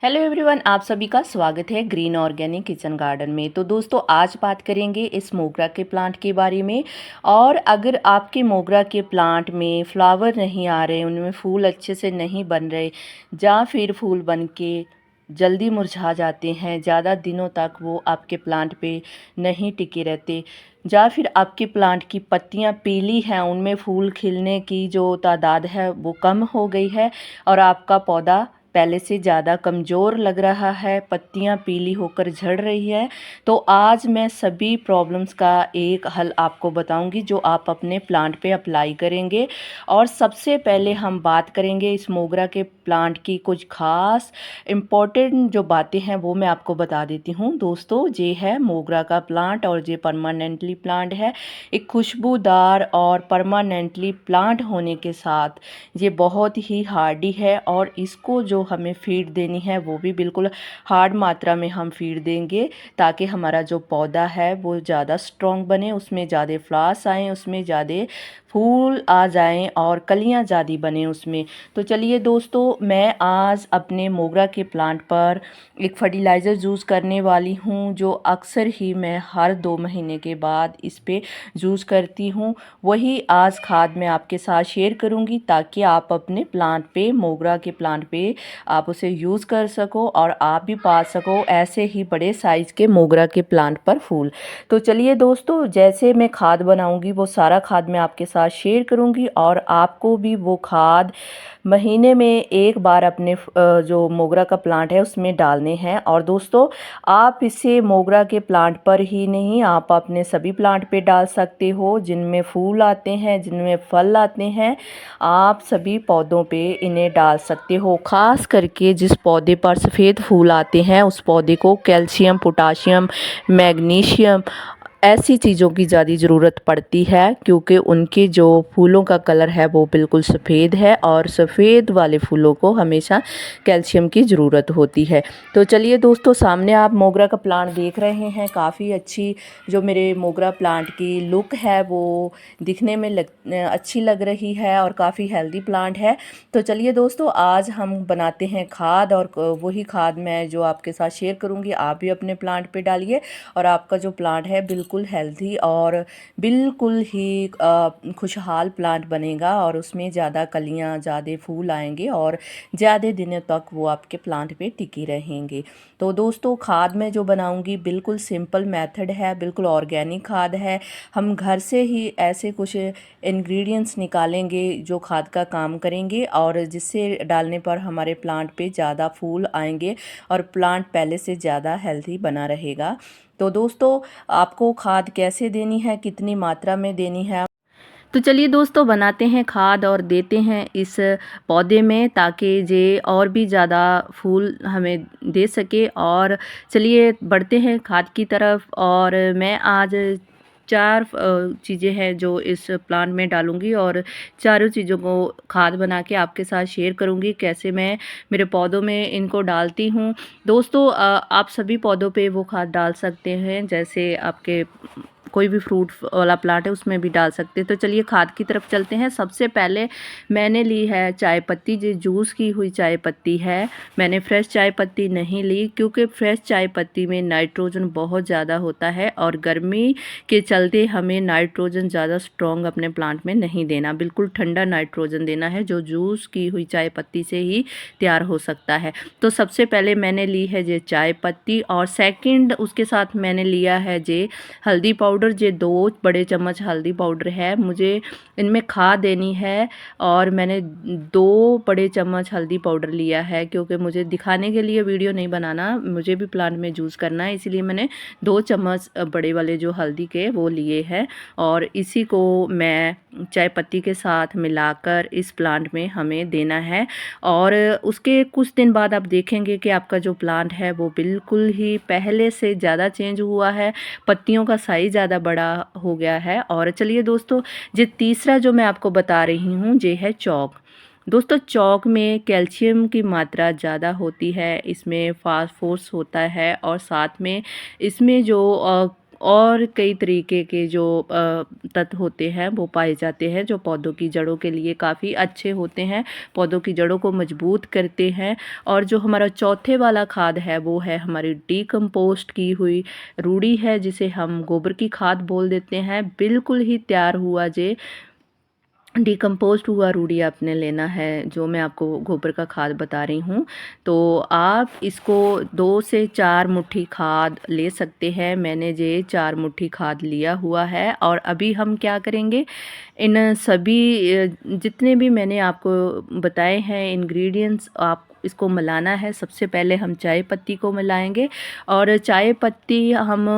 Hello everyone, आप सभी का स्वागत है ग्रीन ऑर्गेनिक किचन गार्डन में। तो दोस्तों, आज बात करेंगे इस मोगरा के प्लांट के बारे में। और अगर आपके मोगरा के प्लांट में फ्लावर नहीं आ रहे, उनमें फूल अच्छे से नहीं बन रहे, या फिर फूल बन के जल्दी मुरझा जाते हैं, ज़्यादा दिनों तक वो आपके प्लांट पे नहीं टिके रहते, या फिर आपके प्लांट की पत्तियां पीली हैं, उनमें फूल खिलने की जो तादाद है वो कम हो गई है, और आपका पौधा पहले से ज़्यादा कमज़ोर लग रहा है, पत्तियां पीली होकर झड़ रही है, तो आज मैं सभी प्रॉब्लम्स का एक हल आपको बताऊंगी जो आप अपने प्लांट पे अप्लाई करेंगे। और सबसे पहले हम बात करेंगे इस मोगरा के प्लांट की कुछ खास इम्पोर्टेंट जो बातें हैं वो मैं आपको बता देती हूँ। दोस्तों, ये है मोगरा का प्लांट और ये परमानेंटली प्लांट है। एक खुशबूदार और परमानेंटली प्लांट होने के साथ ये बहुत ही हार्डी है, और इसको जो हमें फीड देनी है वो भी बिल्कुल हार्ड मात्रा में हम फीड देंगे, ताकि हमारा जो पौधा है वो ज़्यादा स्ट्रॉन्ग बने, उसमें ज़्यादा फ्लावर्स आएँ, उसमें ज़्यादा फूल आ जाएं और कलियां ज़्यादा बने उसमें। तो चलिए दोस्तों, मैं आज अपने मोगरा के प्लांट पर एक फर्टिलाइज़र यूज़ करने वाली हूँ, जो अक्सर ही मैं हर 2 महीने के बाद इस पे यूज़ करती हूँ। वही आज खाद मैं आपके साथ शेयर करूँगी, ताकि आप अपने प्लांट पे, मोगरा के प्लांट पे आप उसे यूज़ कर सको और आप भी पा सको ऐसे ही बड़े साइज़ के मोगरा के प्लांट पर फूल। तो चलिए दोस्तों, जैसे मैं खाद बनाऊंगी वो सारा खाद मैं आपके साथ शेयर करूंगी, और आपको भी वो खाद महीने में एक बार अपने जो मोगरा का प्लांट है उसमें डालने हैं। और दोस्तों, आप इसे मोगरा के प्लांट पर ही नहीं, आप अपने सभी प्लांट पे डाल सकते हो जिनमें फूल आते हैं, जिनमें फल आते हैं। आप सभी पौधों पे इन्हें डाल सकते हो। खास करके जिस पौधे पर सफ़ेद फूल आते हैं उस पौधे को कैल्शियम, पोटाशियम, मैग्नीशियम ऐसी चीज़ों की ज़्यादा ज़रूरत पड़ती है, क्योंकि उनके जो फूलों का कलर है वो बिल्कुल सफ़ेद है, और सफ़ेद वाले फूलों को हमेशा कैल्शियम की ज़रूरत होती है। तो चलिए दोस्तों, सामने आप मोगरा का प्लांट देख रहे हैं। काफ़ी अच्छी जो मेरे मोगरा प्लांट की लुक है वो दिखने में अच्छी लग रही है, और काफ़ी हेल्दी प्लांट है। तो चलिए दोस्तों, आज हम बनाते हैं खाद, और वही खाद मैं जो आपके साथ शेयर करूँगी आप भी अपने प्लांट पे डालिए, और आपका जो प्लांट है बिल्कुल हेल्दी और बिल्कुल ही खुशहाल प्लांट बनेगा, और उसमें ज़्यादा कलियां, ज़्यादा फूल आएंगे, और ज़्यादा दिनों तक वो आपके प्लांट पे टिके रहेंगे। तो दोस्तों, खाद मैं जो बनाऊंगी बिल्कुल सिंपल मेथड है, बिल्कुल ऑर्गेनिक खाद है। हम घर से ही ऐसे कुछ इंग्रेडिएंट्स निकालेंगे जो खाद का काम करेंगे, और जिससे डालने पर हमारे प्लांट पे ज़्यादा फूल आएंगे और प्लांट पहले से ज़्यादा हेल्दी बना रहेगा। तो दोस्तों, आपको खाद कैसे देनी है, कितनी मात्रा में देनी है, तो चलिए दोस्तों, बनाते हैं खाद और देते हैं इस पौधे में, ताकि ये और भी ज़्यादा फूल हमें दे सके। और चलिए बढ़ते हैं खाद की तरफ। और मैं आज 4 चीज़ें हैं जो इस प्लांट में डालूँगी, और चारों चीज़ों को खाद बना के आपके साथ शेयर करूँगी कैसे मैं मेरे पौधों में इनको डालती हूँ। दोस्तों, आप सभी पौधों पे वो खाद डाल सकते हैं, जैसे आपके कोई भी फ्रूट वाला प्लांट है उसमें भी डाल सकते हैं। तो चलिए खाद की तरफ चलते हैं। सबसे पहले मैंने ली है चाय पत्ती, जो जूस की हुई चाय पत्ती है। मैंने फ्रेश चाय पत्ती नहीं ली, क्योंकि फ्रेश चाय पत्ती में नाइट्रोजन बहुत ज़्यादा होता है, और गर्मी के चलते हमें नाइट्रोजन ज़्यादा स्ट्रॉन्ग अपने प्लांट में नहीं देना, बिल्कुल ठंडा नाइट्रोजन देना है, जो जूस की हुई चाय पत्ती से ही तैयार हो सकता है। तो सबसे पहले मैंने ली है ये चाय पत्ती, और सेकंड उसके साथ मैंने लिया है ये हल्दी पाउडर। ये 2 बड़े चम्मच हल्दी पाउडर है, मुझे इनमें खाद देनी है, और मैंने 2 बड़े चम्मच हल्दी पाउडर लिया है, क्योंकि मुझे दिखाने के लिए वीडियो नहीं बनाना, मुझे भी प्लांट में यूज़ करना है, इसलिए मैंने 2 चम्मच बड़े वाले जो हल्दी के वो लिए हैं। और इसी को मैं चाय पत्ती के साथ मिलाकर इस प्लांट में हमें देना है। और उसके कुछ दिन बाद आप देखेंगे कि आपका जो प्लांट है वो बिल्कुल ही पहले से ज़्यादा चेंज हुआ है, पत्तियों का साइज़ ज़्यादा बड़ा हो गया है। और चलिए दोस्तों, ये तीसरा जो मैं आपको बता रही हूँ ये है चौक। दोस्तों, चौक में कैल्शियम की मात्रा ज़्यादा होती है, इसमें फास्फोरस होता है, और साथ में इसमें जो और कई तरीके के जो तत्व होते हैं वो पाए जाते हैं जो पौधों की जड़ों के लिए काफ़ी अच्छे होते हैं, पौधों की जड़ों को मजबूत करते हैं। और जो हमारा चौथे वाला खाद है वो है हमारी डीकम्पोस्ट की हुई रूड़ी है, जिसे हम गोबर की खाद बोल देते हैं। बिल्कुल ही तैयार हुआ जे डिकम्पोस्ट हुआ रूढ़ी आपने लेना है, जो मैं आपको गोबर का खाद बता रही हूँ। तो आप इसको 2 से 4 मुट्ठी खाद ले सकते हैं। मैंने ये 4 मुट्ठी खाद लिया हुआ है। और अभी हम क्या करेंगे, इन सभी जितने भी मैंने आपको बताए हैं इंग्रेडिएंट्स, आप इसको मिलाना है। सबसे पहले हम चाय पत्ती को मिलाएंगे, और चाय पत्ती हम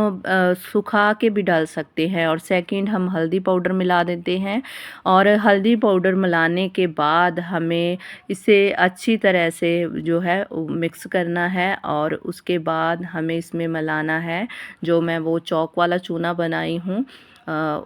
सुखा के भी डाल सकते हैं। और सेकंड हम हल्दी पाउडर मिला देते हैं। और हल्दी पाउडर मिलाने के बाद हमें इसे अच्छी तरह से जो है मिक्स करना है। और उसके बाद हमें इसमें मिलाना है जो मैं वो चौक वाला चूना बनाई हूँ,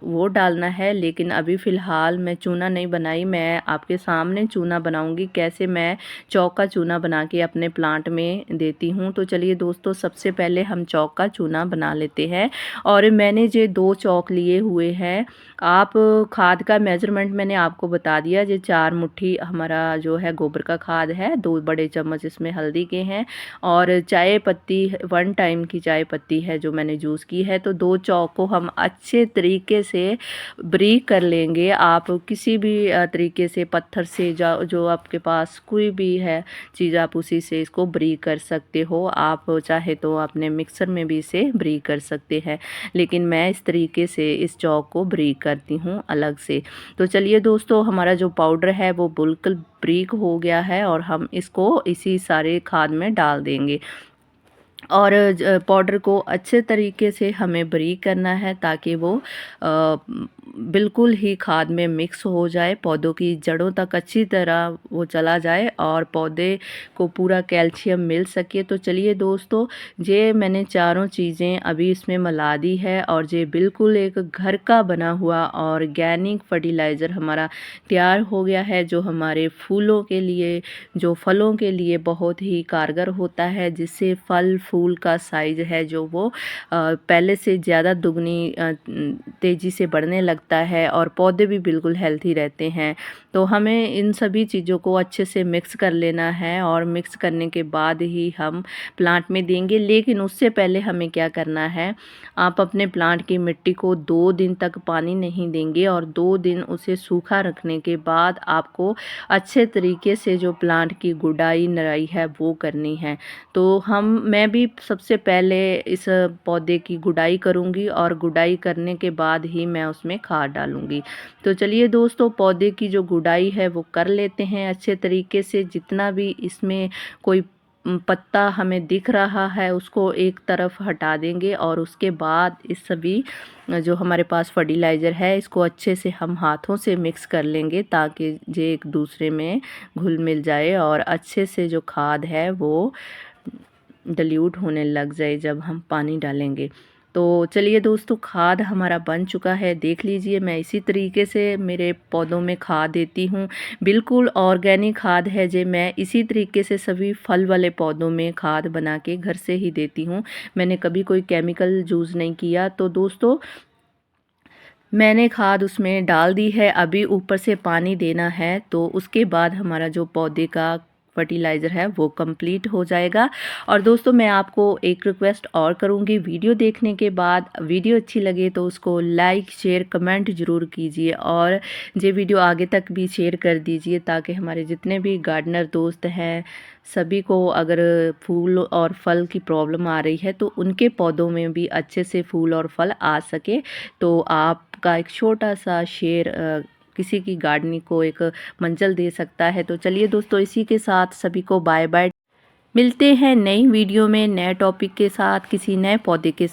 वो डालना है। लेकिन अभी फ़िलहाल मैं चूना नहीं बनाई, मैं आपके सामने चूना बनाऊंगी, कैसे मैं चौक का चूना बना के अपने प्लांट में देती हूँ। तो चलिए दोस्तों, सबसे पहले हम चौक का चूना बना लेते हैं। और मैंने जो 2 चौक लिए हुए हैं, आप खाद का मेजरमेंट मैंने आपको बता दिया। ये 4 मुट्ठी हमारा जो है गोबर का खाद है, 2 बड़े चम्मच इसमें हल्दी के हैं, और चाय पत्ती 1 टाइम की चाय पत्ती है जो मैंने यूज़ की है। तो 2 चौक को हम अच्छे तरीके से ब्रीक कर लेंगे। आप किसी भी तरीके से पत्थर से जो आपके पास कोई भी है चीज़, आप उसी से इसको ब्रीक कर सकते हो। आप चाहे तो अपने मिक्सर में भी इसे ब्रीक कर सकते हैं, लेकिन मैं इस तरीके से इस चौक को ब्रीक करती हूँ अलग से। तो चलिए दोस्तों, हमारा जो पाउडर है वो बिल्कुल ब्रीक हो गया है, और हम इसको इसी सारे खाद में डाल देंगे। और पाउडर को अच्छे तरीके से हमें ब्रीक करना है, ताकि वो बिल्कुल ही खाद में मिक्स हो जाए, पौधों की जड़ों तक अच्छी तरह वो चला जाए, और पौधे को पूरा कैल्शियम मिल सके। तो चलिए दोस्तों, ये मैंने चारों चीज़ें अभी इसमें मिला दी है, और ये बिल्कुल एक घर का बना हुआ ऑर्गेनिक फर्टिलाइज़र हमारा तैयार हो गया है, जो हमारे फूलों के लिए, जो फलों के लिए बहुत ही कारगर होता है, जिससे फल फूल का साइज़ है जो वो पहले से ज़्यादा दुगनी तेज़ी से बढ़ने लगता है, और पौधे भी बिल्कुल हेल्थी रहते हैं। तो हमें इन सभी चीज़ों को अच्छे से मिक्स कर लेना है, और मिक्स करने के बाद ही हम प्लांट में देंगे। लेकिन उससे पहले हमें क्या करना है, आप अपने प्लांट की मिट्टी को 2 दिन तक पानी नहीं देंगे, और 2 दिन उसे सूखा रखने के बाद आपको अच्छे तरीके से जो प्लांट की गुड़ाई नराई है वो करनी है। तो मैं भी सबसे पहले इस पौधे की गुड़ाई करूँगी, और गुड़ाई करने के बाद ही मैं उसमें खाद डालूँगी। तो चलिए दोस्तों, पौधे की जो गुड़ाई है वो कर लेते हैं अच्छे तरीके से। जितना भी इसमें कोई पत्ता हमें दिख रहा है उसको एक तरफ हटा देंगे, और उसके बाद इस सभी जो हमारे पास फर्टिलाइज़र है इसको अच्छे से हम हाथों से मिक्स कर लेंगे, ताकि ये एक दूसरे में घुल मिल जाए, और अच्छे से जो खाद है वो डिल्यूट होने लग जाए जब हम पानी डालेंगे। तो चलिए दोस्तों, खाद हमारा बन चुका है, देख लीजिए। मैं इसी तरीके से मेरे पौधों में खाद देती हूँ, बिल्कुल ऑर्गेनिक खाद है जे। मैं इसी तरीके से सभी फल वाले पौधों में खाद बना के घर से ही देती हूँ, मैंने कभी कोई केमिकल यूज़ नहीं किया। तो दोस्तों, मैंने खाद उसमें डाल दी है, अभी ऊपर से पानी देना है। तो उसके बाद हमारा जो पौधे का फर्टिलाइज़र है वो कंप्लीट हो जाएगा। और दोस्तों, मैं आपको एक रिक्वेस्ट और करूँगी, वीडियो देखने के बाद वीडियो अच्छी लगे तो उसको लाइक शेयर कमेंट ज़रूर कीजिए, और ये वीडियो आगे तक भी शेयर कर दीजिए, ताकि हमारे जितने भी गार्डनर दोस्त हैं सभी को अगर फूल और फल की प्रॉब्लम आ रही है तो उनके पौधों में भी अच्छे से फूल और फल आ सके। तो आपका एक छोटा सा शेयर किसी की गार्डनिंग को एक मंजिल दे सकता है। तो चलिए दोस्तों, इसी के साथ सभी को बाय बाय। मिलते हैं नई वीडियो में नए टॉपिक के साथ, किसी नए पौधे के साथ।